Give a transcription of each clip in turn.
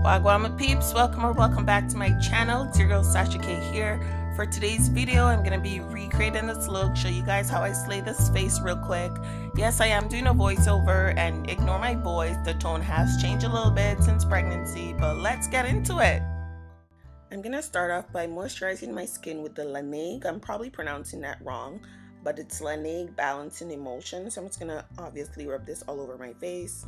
Wagwan my peeps, welcome back to my channel. It's your girl Sasha K here. For today's video, I'm going to be recreating this look, show you guys how I slay this face real quick. Yes, I am doing a voiceover, and ignore my voice, the tone has changed a little bit since pregnancy, but let's get into it. I'm going to start off by moisturizing my skin with the LANEIGE. I'm probably pronouncing that wrong, but it's LANEIGE Balancing Emotion. So I'm just going to obviously rub this all over my face.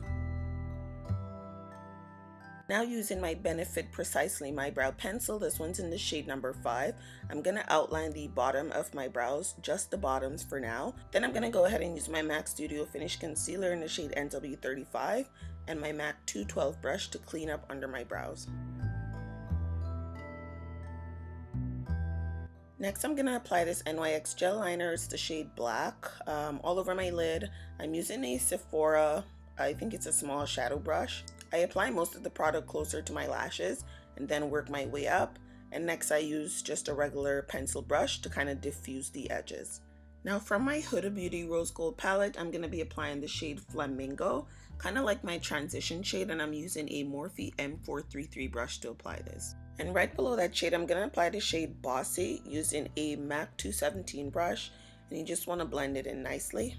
Now using my Benefit Precisely My Brow Pencil, this one's in the shade number 5, I'm going to outline the bottom of my brows, just the bottoms for now. Then I'm going to go ahead and use my MAC Studio Finish Concealer in the shade NW35 and my MAC 212 brush to clean up under my brows. Next, I'm going to apply this NYX Gel Liner, it's the shade Black, all over my lid. I'm using a Sephora, I think it's a small shadow brush. I apply most of the product closer to my lashes and then work my way up. And next I use just a regular pencil brush to kind of diffuse the edges. Now from my Huda Beauty Rose Gold palette, I'm going to be applying the shade Flamingo, kind of like my transition shade, and I'm using a Morphe M433 brush to apply this. And right below that shade, I'm going to apply the shade Bossy using a MAC 217 brush, and you just want to blend it in nicely.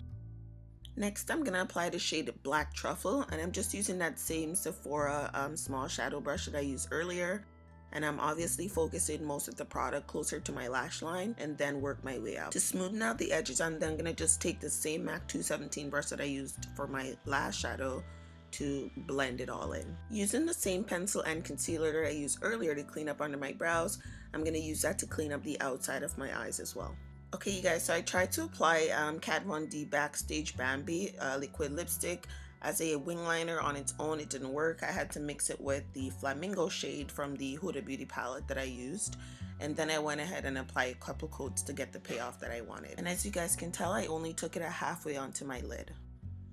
Next, I'm going to apply the shade Black Truffle, and I'm just using that same Sephora small shadow brush that I used earlier. And I'm obviously focusing most of the product closer to my lash line and then work my way out. To smoothen out the edges, I'm then going to just take the same MAC 217 brush that I used for my lash shadow to blend it all in. Using the same pencil and concealer that I used earlier to clean up under my brows, I'm going to use that to clean up the outside of my eyes as well. Okay, you guys, so I tried to apply Kat Von D Backstage Bamby Liquid Lipstick as a wing liner on its own. It didn't work. I had to mix it with the Flamingo shade from the Huda Beauty palette that I used. And then I went ahead and applied a couple coats to get the payoff that I wanted. And as you guys can tell, I only took it halfway onto my lid.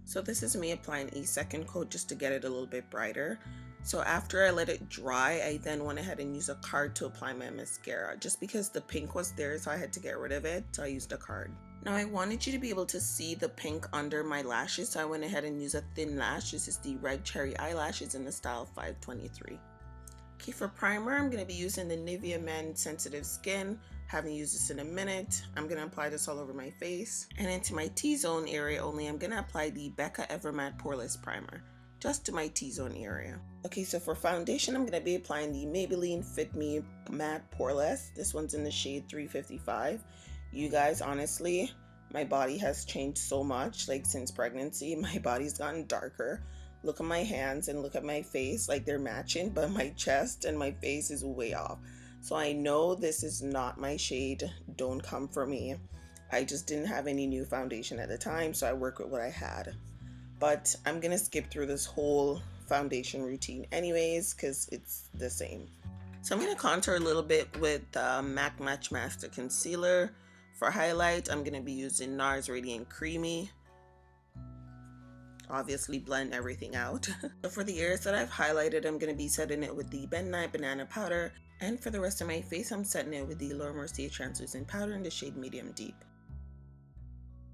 So this is me applying a second coat just to get it a little bit brighter. So after I let it dry, I then went ahead and used a card to apply my mascara, just because the pink was there, so I had to get rid of it, so I used a card. Now I wanted you to be able to see the pink under my lashes, so I went ahead and used a thin lash. This is the Red Cherry Eyelashes in the style 523. Okay, for primer, I'm going to be using the Nevea Men Sensitive Skin. Haven't used this in a minute. I'm going to apply this all over my face. And into my T-zone area only, I'm going to apply the Becca Evermatte Poreless Primer, just to my T-zone area. Okay, so for foundation, I'm going to be applying the Mabelline Fit Me Matte Poreless. This one's in the shade 355. You guys, honestly, my body has changed so much, like since pregnancy. My body's gotten darker. Look at my hands and look at my face, like they're matching, but my chest and my face is way off. So I know this is not my shade. Don't come for me. I just didn't have any new foundation at the time, so I worked with what I had. But I'm going to skip through this whole foundation routine anyways because it's the same. So I'm going to contour a little bit with MAC Matchmaster Concealer. For highlight, I'm going to be using Nars Radiant Creamy. Obviously blend everything out. So for the areas that I've highlighted, I'm going to be setting it with the Nye Banana Powder. And for the rest of my face, I'm setting it with the Mercier Translucent Powder in the shade Medium Deep.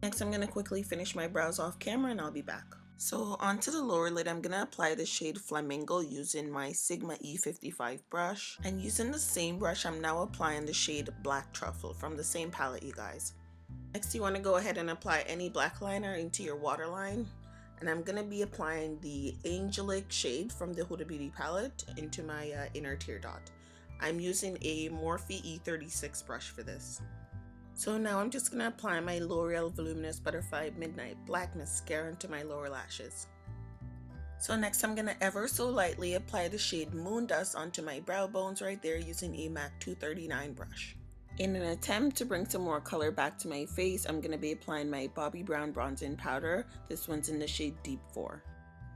Next, I'm going to quickly finish my brows off camera and I'll be back. So onto the lower lid, I'm going to apply the shade Flamingo using my Sigma E55 brush. And using the same brush, I'm now applying the shade Black Truffle from the same palette, you guys. Next, you want to go ahead and apply any black liner into your waterline. And I'm going to be applying the Angelic shade from the Huda Beauty palette into my inner tear dot. I'm using a Morphe E36 brush for this. So now I'm just going to apply my Loreal Voluminous Butterfly Midnight Black Mascara into my lower lashes. So next I'm going to ever so lightly apply the shade Moondust onto my brow bones right there using a MAC 239 brush. In an attempt to bring some more color back to my face, I'm going to be applying my Bobbi Brown Bronzing Powder. This one's in the shade Deep 4.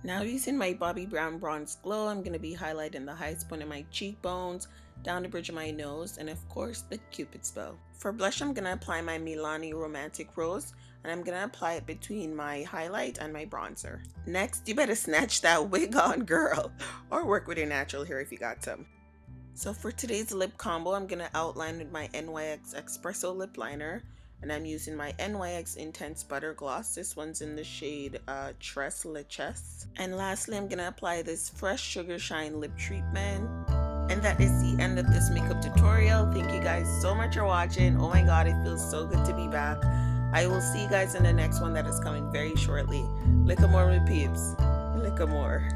Now using my Bobbi Brown Bronze Glow, I'm going to be highlighting the highest point of my cheekbones, down the bridge of my nose, and of course the Cupid's bow. For blush, I'm going to apply my Milani Romantic Rose, and I'm going to apply it between my highlight and my bronzer. Next, you better snatch that wig on, girl, or work with your natural hair if you got some. So for today's lip combo, I'm going to outline with my NYX Espresso Lip Liner. And I'm using my NYX Intense Butter Gloss. This one's in the shade Tres Leches. And lastly, I'm gonna apply this Fresh Sugar Shine Lip Treatment. And that is the end of this makeup tutorial. Thank you guys so much for watching. Oh my god, it feels so good to be back. I will see you guys in the next one that is coming very shortly. Lick more, peeps. Lick more.